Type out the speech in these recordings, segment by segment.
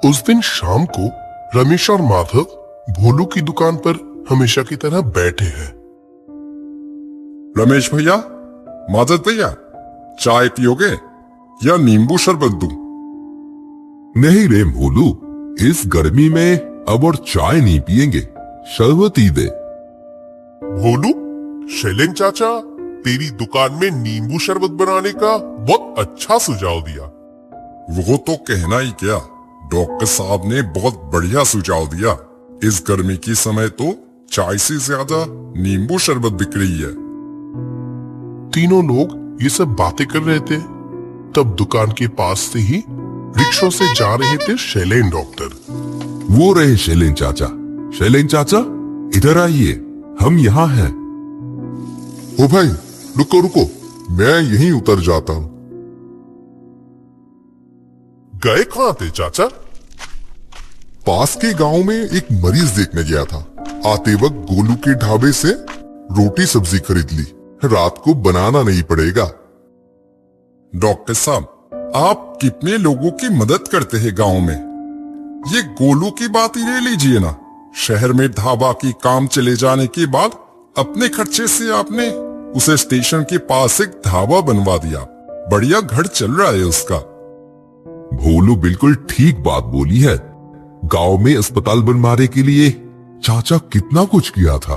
उस दिन शाम को रमेश और माधव भोलू की दुकान पर हमेशा की तरह बैठे हैं। रमेश भैया, माधव भैया, चाय पियोगे या नींबू शरबत दूं? नहीं रे भोलू, इस गर्मी में अब और चाय नहीं पिएंगे, शरबत ही दे। भोलू, शैलेन चाचा तेरी दुकान में नींबू शरबत बनाने का बहुत अच्छा सुझाव दिया। वो तो कहना ही क्या, डॉक्टर साहब ने बहुत बढ़िया सुझाव दिया। इस गर्मी की समय तो चाय से ज्यादा नींबू शरबत बिक रही है। तीनों लोग ये सब बातें कर रहे थे, तब दुकान के पास से ही रिक्शों से जा रहे थे शैलेन डॉक्टर। वो रहे शैलेन चाचा। शैलेन चाचा, इधर आइए, हम यहाँ हैं। ओ भाई, रुको रुको, मैं यहीं उतर जाता हूँ। गए कहाँ थे चाचा? पास के गांव में एक मरीज देखने गया था। आते वक्त गोलू के ढाबे से रोटी सब्जी खरीद ली, रात को बनाना नहीं पड़ेगा। डॉक्टर साहब, आप कितने लोगों की मदद करते हैं गांव में। ये गोलू की बात ही ले लीजिए ना। शहर में ढाबा की काम चले जाने के बाद अपने खर्चे से आपने उसे स्टेशन के पास एक ढाबा बनवा दिया। बढ़िया घर चल रहा है उसका। भोलू बिल्कुल ठीक बात बोली है। गांव में अस्पताल बनवाने के लिए चाचा कितना कुछ किया था।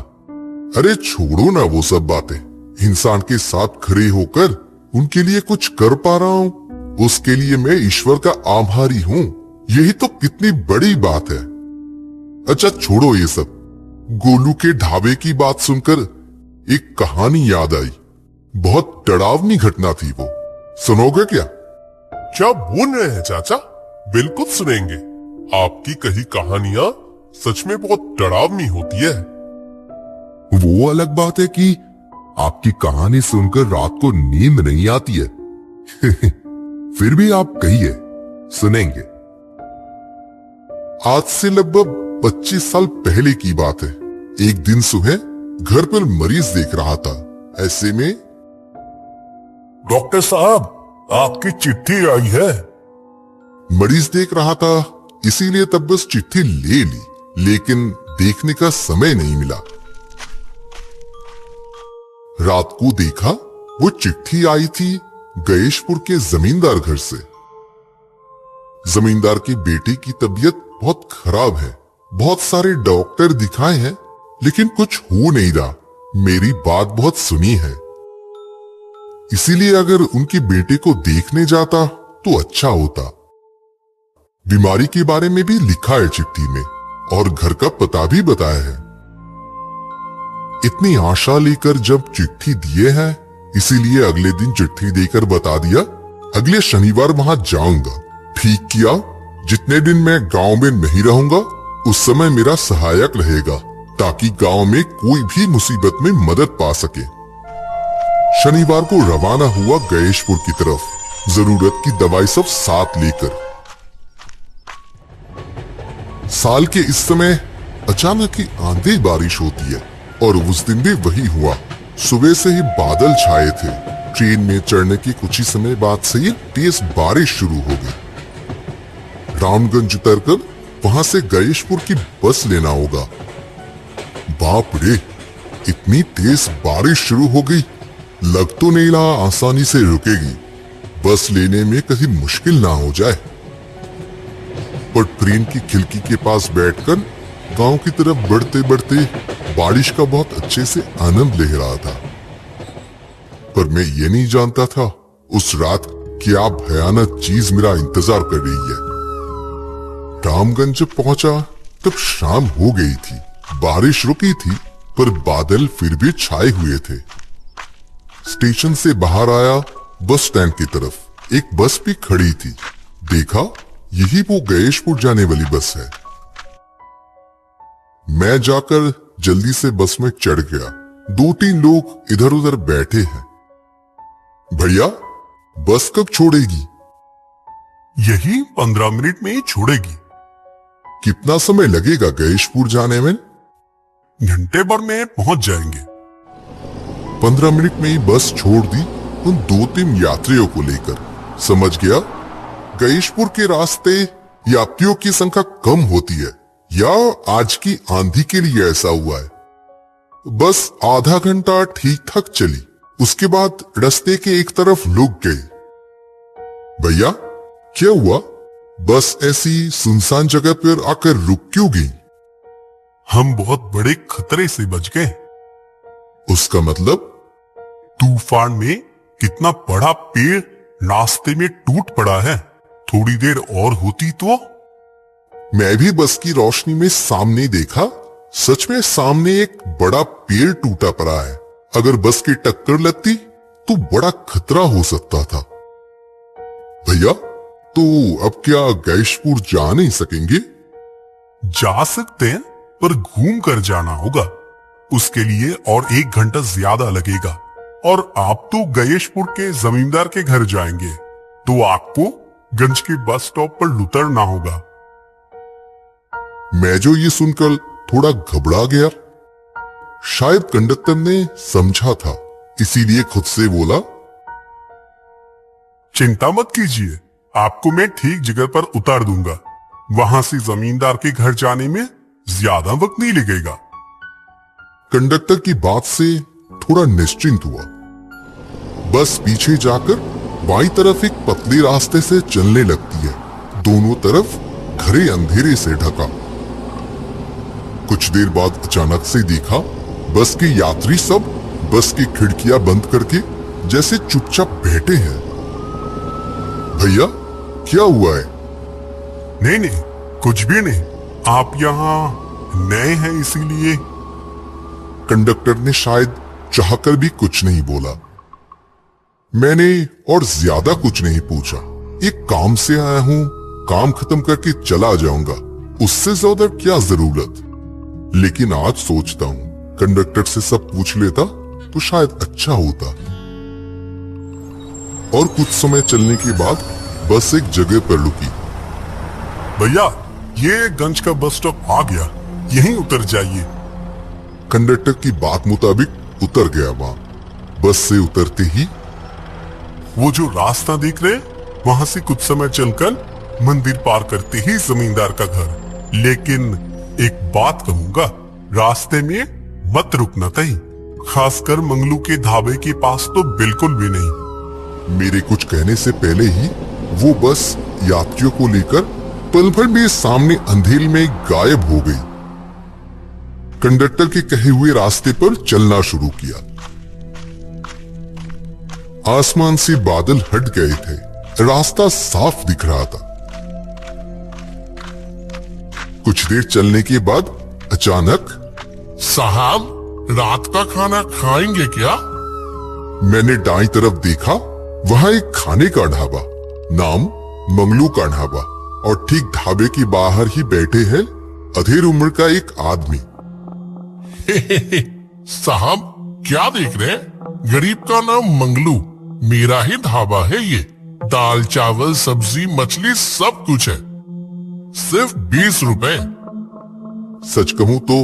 अरे छोड़ो ना वो सब बातें। इंसान के साथ खड़े होकर उनके लिए कुछ कर पा रहा हूँ, उसके लिए मैं ईश्वर का आभारी हूँ। यही तो कितनी बड़ी बात है। अच्छा छोड़ो ये सब। गोलू के ढाबे की बात सुनकर एक कहानी याद आई। बहुत डरावनी घटना थी वो, सुनोगे क्या? क्या बोल रहे हैं चाचा? बिल्कुल सुनेंगे। आपकी कही कहानियां सच में बहुत डरावनी होती है। वो अलग बात है कि आपकी कहानी सुनकर रात को नींद नहीं आती है। फिर भी आप कहिए, सुनेंगे। आज से लगभग 25 साल पहले की बात है। एक दिन सुबह घर पर मरीज देख रहा था। ऐसे में, डॉक्टर साहब, आपकी चिट्ठी आई है। मरीज देख रहा था, इसीलिए तब बस चिट्ठी ले ली, लेकिन देखने का समय नहीं मिला। रात को देखा, वो चिट्ठी आई थी गणेशपुर के जमींदार घर से। जमींदार के बेटे की तबीयत बहुत खराब है। बहुत सारे डॉक्टर दिखाए हैं, लेकिन कुछ हो नहीं रहा। मेरी बात बहुत सुनी है, इसीलिए अगर उनके बेटे को देखने जाता तो अच्छा होता। बीमारी के बारे में भी लिखा है चिट्ठी में, और घर का पता भी बताया है। इतनी आशा लेकर जब चिट्ठी दिए हैं, इसीलिए अगले दिन चिट्ठी देकर बता दिया अगले शनिवार वहां जाऊंगा। ठीक किया। जितने दिन मैं गांव में नहीं रहूंगा, उस समय मेरा सहायक रहेगा, ताकि गांव में कोई भी मुसीबत में मदद पा सके। शनिवार को रवाना हुआ गणेशपुर की तरफ, जरूरत की दवाई सब साथ लेकर। साल के इस समय अचानक ही आंधी बारिश होती है, और उस दिन भी वही हुआ। सुबह से ही बादल छाए थे। ट्रेन में चढ़ने के कुछ ही समय बाद से ही तेज बारिश शुरू हो गई। रामगंज उतरकर वहां से गणेशपुर की बस लेना होगा। बाप रे, इतनी तेज बारिश शुरू हो गई, लग तो नहीं रहा आसानी से रुकेगी। बस लेने में कहीं मुश्किल ना हो जाए। पर ट्रेन की खिड़की के पास बैठकर गांव की तरफ बढ़ते बढ़ते बारिश का बहुत अच्छे से आनंद ले रहा था। पर मैं ये नहीं जानता था उस रात क्या भयानक चीज मेरा इंतजार कर रही है। रामगंज जब पहुंचा तब शाम हो गई थी। बारिश रुकी थी, पर बादल फिर भी छाए हुए थे। स्टेशन से बाहर आया, बस स्टैंड की तरफ एक बस भी खड़ी थी। देखा, यही वो गणेशपुर जाने वाली बस है। मैं जाकर जल्दी से बस में चढ़ गया। 2-3 लोग इधर उधर बैठे हैं। भैया, बस कब छोड़ेगी? यही 15 मिनट में ही छोड़ेगी। कितना समय लगेगा गणेशपुर जाने में? घंटे भर में पहुंच जाएंगे। 15 मिनट में ही बस छोड़ दी उन 2-3 यात्रियों को लेकर। समझ गया, गणेशपुर के रास्ते यात्रियों की संख्या कम होती है, या आज की आंधी के लिए ऐसा हुआ है। बस आधा घंटा ठीक ठाक चली, उसके बाद रास्ते के एक तरफ रुक गई। भैया क्या हुआ? बस ऐसी सुनसान जगह पर आकर रुक क्यों गई? हम बहुत बड़े खतरे से बच गए। उसका मतलब? तूफान में कितना बड़ा पेड़ रास्ते में टूट पड़ा है। थोड़ी देर और होती तो। मैं भी बस की रोशनी में सामने देखा, सच में सामने एक बड़ा पेड़ टूटा पड़ा है। अगर बस की टक्कर लगती तो बड़ा खतरा हो सकता था। भैया तो अब क्या गैशपुर जा नहीं सकेंगे? जा सकते हैं, पर घूम कर जाना होगा। उसके लिए और 1 घंटा ज्यादा लगेगा। और आप तो गयेशपुर के जमींदार के घर जाएंगे, तो आपको गंज के बस स्टॉप पर उतरना होगा। मैं जो ये सुनकर थोड़ा घबरा गया। शायद कंडक्टर ने समझा था, इसीलिए खुद से बोला, चिंता मत कीजिए, आपको मैं ठीक जगह पर उतार दूंगा। वहां से जमींदार के घर जाने में ज्यादा वक्त नहीं लगेगा। कंडक्टर की बात से थोड़ा निश्चिंत हुआ। बस पीछे जाकर बाईं तरफ एक पतले रास्ते से चलने लगती है। दोनों तरफ घरे अंधेरे से ढका। कुछ देर बाद अचानक से देखा, बस के यात्री सब बस की खिड़कियां बंद करके जैसे चुपचाप बैठे हैं। भैया क्या हुआ है? नहीं नहीं, कुछ भी नहीं। आप यहाँ नए हैं इसीलिए। कंडक्टर ने शायद चाहकर भी कुछ नहीं बोला। मैंने और ज्यादा कुछ नहीं पूछा। एक काम से आया हूं, काम खत्म करके चला जाऊंगा, उससे ज्यादा क्या जरूरत। लेकिन आज सोचता हूं, कंडक्टर से सब पूछ लेता तो शायद अच्छा होता। और कुछ समय चलने के बाद बस एक जगह पर रुकी। भैया ये गंज का बस स्टॉप आ गया, यहीं उतर जाइए। कंडक्टर की बात मुताबिक उतर गया वहां। बस से उतरते ही वो जो रास्ता देख रहे, वहां से कुछ समय चलकर मंदिर पार करते ही जमींदार का घर। लेकिन एक बात कहूंगा, रास्ते में मत रुकना कहीं, खासकर मंगलू के ढाबे के पास तो बिल्कुल भी नहीं। मेरे कुछ कहने से पहले ही वो बस यात्रियों को लेकर पल भर में सामने अंधेरे में गायब हो गई। कंडक्टर के कहे हुए रास्ते पर चलना शुरू किया। आसमान से बादल हट गए थे, रास्ता साफ दिख रहा था। कुछ देर चलने के बाद अचानक, साहब रात का खाना खाएंगे क्या? मैंने दाईं तरफ देखा, वहां एक खाने का ढाबा, नाम मंगलू का ढाबा, और ठीक ढाबे के बाहर ही बैठे हैं अधेड़ उम्र का एक आदमी। साहब क्या देख रहे हैं? गरीब का नाम मंगलू, मेरा ही ढाबा है ये। दाल चावल सब्जी मछली सब कुछ है, सिर्फ 20 रुपए। सच कहूं तो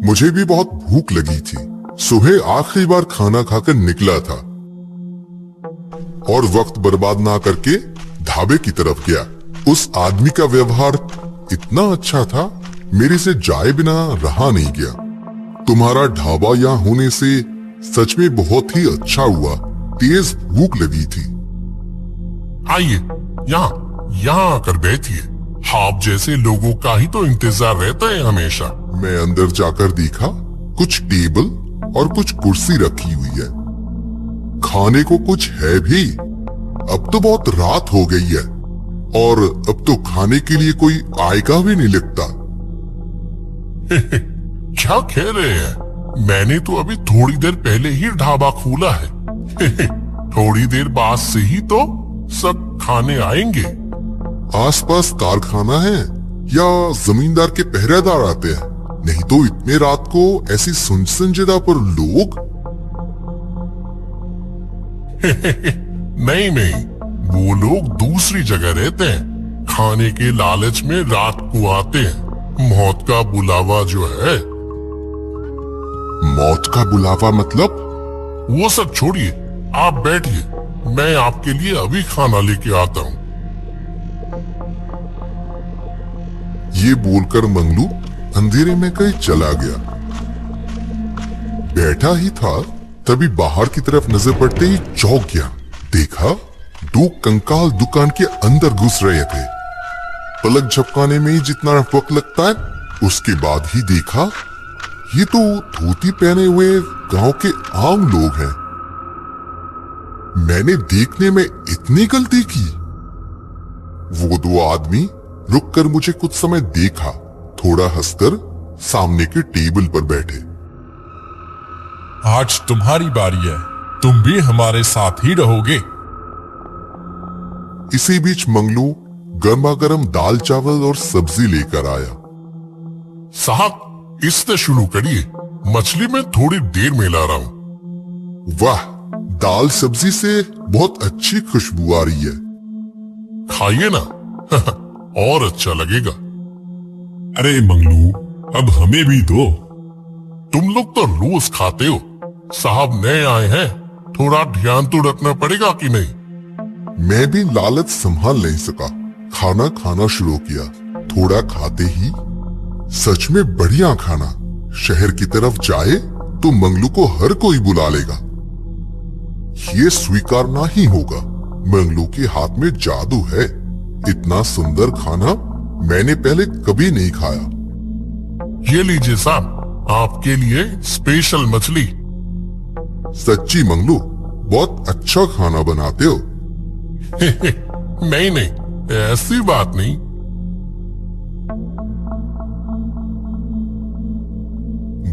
मुझे भी बहुत भूख लगी थी। सुबह आखिरी बार खाना खाकर निकला था और वक्त बर्बाद ना करके ढाबे की तरफ गया। उस आदमी का व्यवहार इतना अच्छा था, मेरे से जाए बिना रहा नहीं गया। तुम्हारा ढाबा यहाँ होने से सच में बहुत ही अच्छा हुआ। तेज भूख लगी थी। आइए यहाँ आकर बैठिए। आप जैसे लोगों का ही तो इंतजार रहता है हमेशा। मैं अंदर जाकर देखा, कुछ टेबल और कुछ कुर्सी रखी हुई है। खाने को कुछ है भी। अब तो बहुत रात हो गई है और अब तो खाने के लिए कोई आएगा भी नहीं लगता। क्या कह रहे हैं? मैंने तो अभी थोड़ी देर पहले ही ढाबा खोला है। थोड़ी देर बाद से ही तो सब खाने आएंगे। आसपास कारखाना है या जमींदार के पहरेदार आते हैं? नहीं तो इतने रात को ऐसी सुनसान जगह पर लोग। नहीं, वो लोग दूसरी जगह रहते हैं। खाने के लालच में रात को आते हैं। मौत का बुलावा जो है। मौत का बुलावा मतलब? वो सब छोड़िए, आप बैठिए, मैं आपके लिए अभी खाना लेके आता हूँ। ये बोलकर मंगलू अंधेरे में कहीं चला गया। बैठा ही था तभी बाहर की तरफ नजर पड़ते ही चौंक गया। देखा 2 कंकाल दुकान के अंदर घुस रहे थे। पलक झपकाने में ही जितना वक्त लगता है उसके बाद ही देखा ये तो धोती पहने हुए गांव के आम लोग हैं। मैंने देखने में इतनी गलती की। वो 2 आदमी रुककर मुझे कुछ समय देखा, थोड़ा हंसकर सामने के टेबल पर बैठे। आज तुम्हारी बारी है, तुम भी हमारे साथ ही रहोगे। इसी बीच मंगलू गर्मा गर्म दाल चावल और सब्जी लेकर आया। साहब इससे शुरू करिए, मछली में थोड़ी देर में ला रहा हूं। वाह, दाल सब्जी से बहुत अच्छी खुशबू आ रही है। खाइए ना और अच्छा लगेगा। अरे मंगलू, अब हमें भी दो। तुम लोग तो रोज खाते हो, साहब नए आए हैं, थोड़ा ध्यान तो रखना पड़ेगा कि नहीं। मैं भी लालच संभाल नहीं सका, खाना खाना शुरू किया। थोड़ा खाते ही सच में बढ़िया खाना। शहर की तरफ जाए तो मंगलू को हर कोई बुला लेगा। ये स्वीकारना ही होगा, मंगलू के हाथ में जादू है। इतना सुंदर खाना मैंने पहले कभी नहीं खाया। ये लीजिए साहब, आपके लिए स्पेशल मछली। सच्ची मंगलू, बहुत अच्छा खाना बनाते हो। नहीं, ऐसी बात नहीं।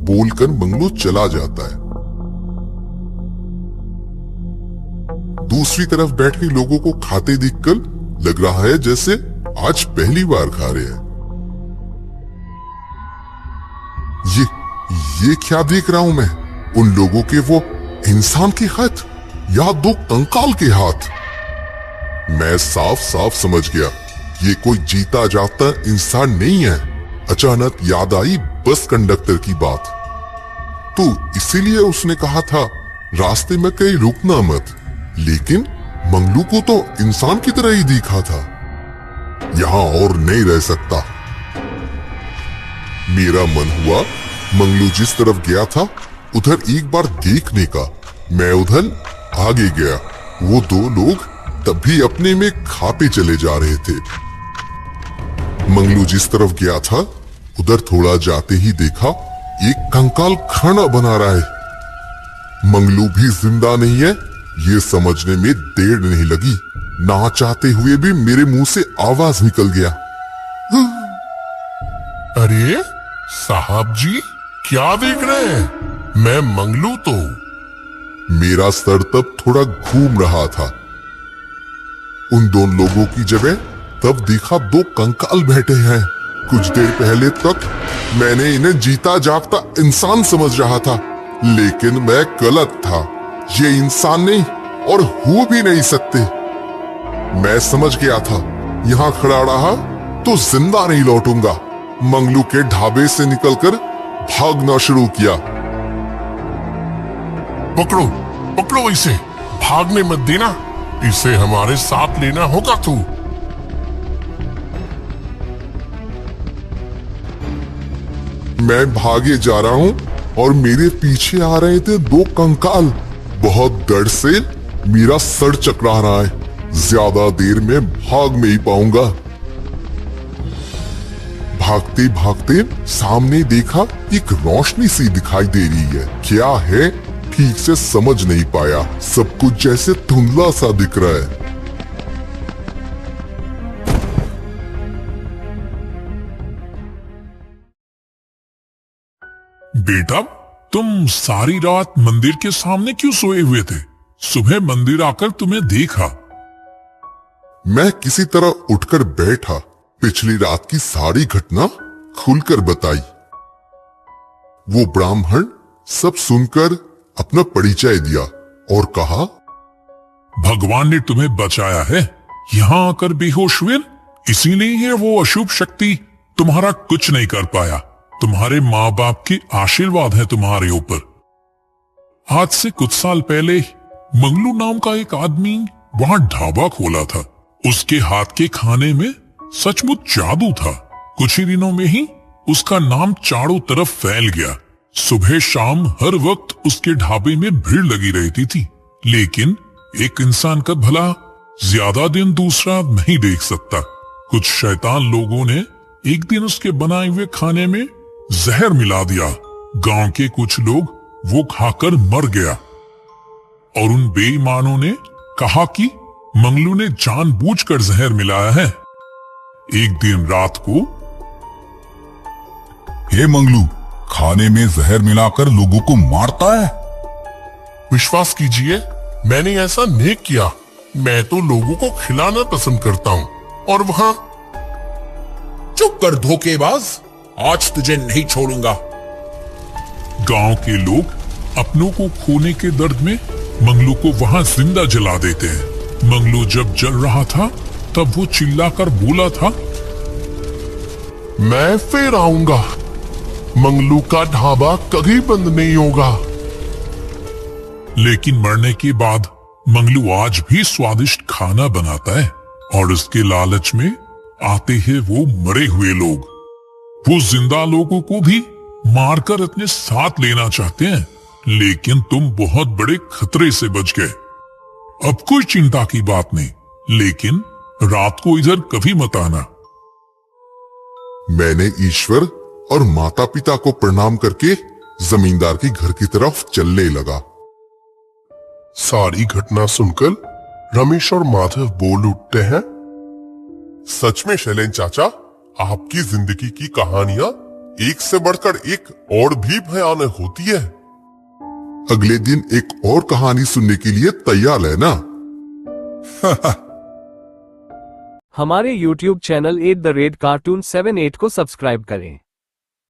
बोलकर मंगलू चला जाता है। दूसरी तरफ बैठे लोगों को खाते देखकर लग रहा है जैसे आज पहली बार खा रहे हैं। ये क्या देख रहा हूं मैं? उन लोगों के वो इंसान के हाथ या 2 कंकाल के हाथ। मैं साफ साफ समझ गया ये कोई जीता जागता इंसान नहीं है। अचानक याद आई बस कंडक्टर की बात। तो इसीलिए उसने कहा था रास्ते में कहीं रुकना मत। लेकिन मंगलू को तो इंसान की तरह ही दिखा था। यहां और नहीं रह सकता। मेरा मन हुआ मंगलू जिस तरफ गया था उधर एक बार देखने का। मैं उधर आगे गया। वो 2 लोग तब भी अपने में खाते चले जा रहे थे। मंगलू जिस तरफ गया था उधर थोड़ा जाते ही देखा एक कंकाल खाना बना रहा है। मंगलू भी जिंदा नहीं है ये समझने में देर नहीं लगी। ना चाहते हुए भी मेरे मुंह से आवाज निकल गया। अरे साहब जी, क्या देख रहे हैं? मैं मंगलू तो। मेरा सर तब थोड़ा घूम रहा था। उन 2 लोगों की जगह तब देखा 2 कंकाल बैठे हैं। कुछ देर पहले तक मैंने इन्हें जीता जागता इंसान समझ रहा था, लेकिन मैं गलत था। ये इंसान नहीं और हो भी नहीं सकते। मैं समझ गया था यहां खड़ा रहा तो जिंदा नहीं लौटूंगा। मंगलू के ढाबे से निकलकर भागना शुरू किया। पकड़ो इसे, भागने मत देना, इसे हमारे साथ लेना होगा। तू मैं भागे जा रहा हूं और मेरे पीछे आ रहे थे 2 कंकाल। बहुत डर से मेरा सर चकरा रहा है। ज्यादा देर में भाग नहीं पाऊंगा। भागते भागते सामने देखा एक रोशनी सी दिखाई दे रही है। क्या है ठीक से समझ नहीं पाया। सब कुछ जैसे धुंधला सा दिख रहा है। बेटा, तुम सारी रात मंदिर के सामने क्यों सोए हुए थे? सुबह मंदिर आकर तुम्हें देखा। मैं किसी तरह उठकर बैठा। पिछली रात की सारी घटना खुलकर बताई। वो ब्राह्मण सब सुनकर अपना परिचय दिया और कहा, भगवान ने तुम्हें बचाया है। यहाँ आकर बेहोश हुए, इसीलिए है वो अशुभ शक्ति तुम्हारा कुछ नहीं कर पाया। तुम्हारे माँ बाप के आशीर्वाद है तुम्हारे ऊपर। आज से कुछ साल पहले मंगलू नाम का एक आदमी वहां ढाबा खोला था। उसके हाथ के खाने में सचमुच जादू था। कुछ ही दिनों में ही उसका नाम चारों तरफ फैल गया। सुबह शाम हर वक्त उसके ढाबे में भीड़ लगी रहती थी। लेकिन एक इंसान का भला ज्यादा दिन दूसरा नहीं देख सकता। कुछ शैतान लोगों ने एक दिन उसके बनाए हुए खाने में जहर मिला दिया। गांव के कुछ लोग वो खाकर मर गया और उन बेईमानों ने कहा कि मंगलू ने जानबूझकर जहर मिलाया है। एक दिन रात को, हे मंगलू, खाने में जहर मिलाकर लोगों को मारता है। विश्वास कीजिए, मैंने ऐसा नहीं किया। मैं तो लोगों को खिलाना पसंद करता हूँ। और वहाँ चुप कर धोखेबाज, आज तुझे नहीं छोड़ूंगा। गांव के लोग अपनों को खोने के दर्द में मंगलू को वहां जिंदा जला देते हैं। मंगलू जब जल रहा था तब वो चिल्लाकर बोला था, मैं फिर आऊंगा। मंगलू का ढाबा कभी बंद नहीं होगा। लेकिन मरने के बाद मंगलू आज भी स्वादिष्ट खाना बनाता है और इसके लालच में आते हैं वो मरे हुए लोग। वो जिंदा लोगों को भी मारकर अपने साथ लेना चाहते हैं, लेकिन तुम बहुत बड़े खतरे से बच गए। अब कोई चिंता की बात नहीं, लेकिन रात को इधर कभी मत आना। मैंने ईश्वर और माता पिता को प्रणाम करके जमींदार के घर की तरफ चलने लगा। सारी घटना सुनकर रमेश और माधव बोल उठते हैं, सच में शैलेन चाचा, आपकी जिंदगी की कहानियां एक से बढ़कर एक और भी भयानक होती है। अगले दिन एक और कहानी सुनने के लिए तैयार है ना? हमारे YouTube चैनल @cartoon78 को सब्सक्राइब करें।